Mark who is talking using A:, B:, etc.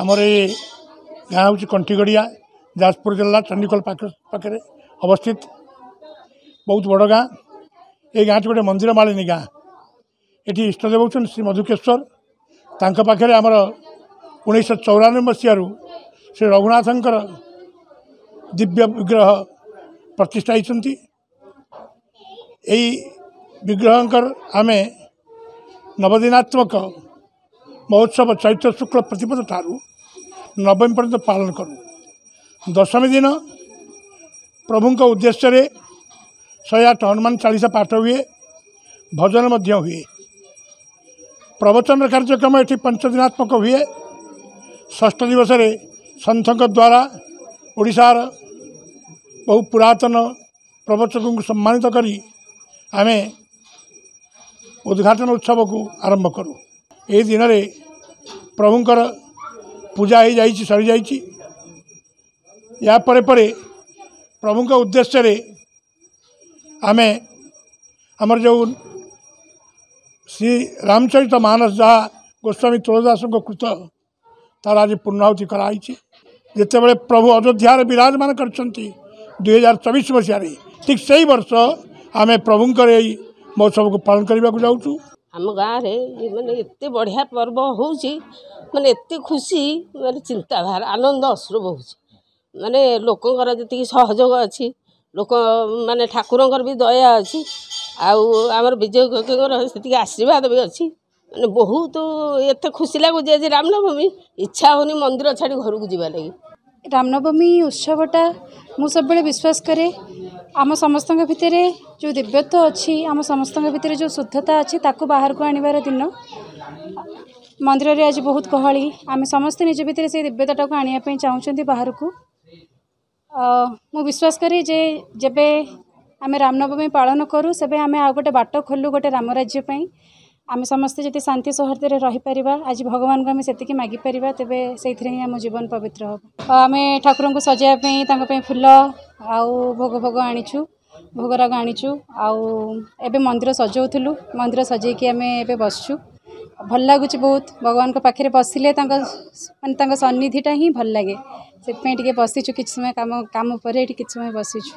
A: आमर ये गाँ हूँ कंठीगड़िया जाजपुर जिला चंडीखोल पाखे अवस्थित बहुत बड़ गाँ। ये गाँ गोटे मंदिर मालिनी गाँ। ये इष्टदेव होती श्री मधुकेश्वर तांका पाखे आमर 1994 मसीह श्री रघुनाथंकर दिव्य विग्रह प्रतिष्ठा होती। यही विग्रहंकर आमे नवदिनात्मक महोत्सव चैत्र शुक्ल प्रतिपद ठारू नवमी पर्यंत पालन करूँ। दशमी दिन प्रभु को उद्देश्य 108 हनुमान चालीसा पाठ हुए, भजन मध्य हुए। प्रवचन कार्यक्रम ये 5 दिनात्मक हुए। षष्ठ दिवस सन्थों द्वारा ओडिशार बहु पुरातन प्रवचक को सम्मानित करी आमे उद्घाटन उत्सव को आरंभ करूँ। ये दिन में प्रभुंकर पूजा हो जाइए सरी जाइए। या परे परे प्रभु का उद्देश्य आमे आमर जो श्री रामचरित मानस जहाँ गोस्वामी तुलसीदास को कृत तार आज पूर्णाहुति कराई। जितेबाला प्रभु अयोध्यार विराजमान कर 2024 मसीह ठीक से ही वर्ष आमे प्रभुंकर यही महोत्सव को पालन करने को जाऊँ।
B: आम गाँव में माने एत बढ़िया पर्व हो माने एत खुशी माने चिंता भार आनंद अश्रु बहुत माने लोकंर जी सहयोग अच्छी लोक माने ठाकुरंकर भी दया अच्छी आमर विजय से आशीर्वाद भी अच्छी माने बहुत एत खुशी लगुच आज रामनवमी इच्छा होनी मंदिर छाड़ी घर को जीवा लगी।
C: रामनवमी उत्सवटा मु सब विश्वास करे आम समस्त भितर जो दिव्यत्व अच्छी आम समस्त भितर जो शुद्धता अच्छी ताकू बाहर को आनिबार दिन मंदिर रे आज बहुत गहली आम समस्ते निज भितर से दिव्यताटा को आनिया चाहूँगी बाहर को। मु विश्वास करे जे जेबे आम रामनवमी पालन करूँ से आम आ गोटे बाट खोलू गोटे राम राज्य आम समस्ते जति शांति सौहार्द रही पारिबा आज भगवान को आम से मागिपर तेबे से आम जीवन पवित्र हम। आम ठाकुर को सजाइवाई फुल आउ भोग भोग आनीचु भोगराग आनीचु आउ मंदिर सजाऊलु मंदिर सजैकी आम ए बसचु भल लगुच बहुत भगवान पाखे बसिले माने सन्निधिटा ही भल लगे से बसीचु कि समय काम पर किसी समय बसीचु।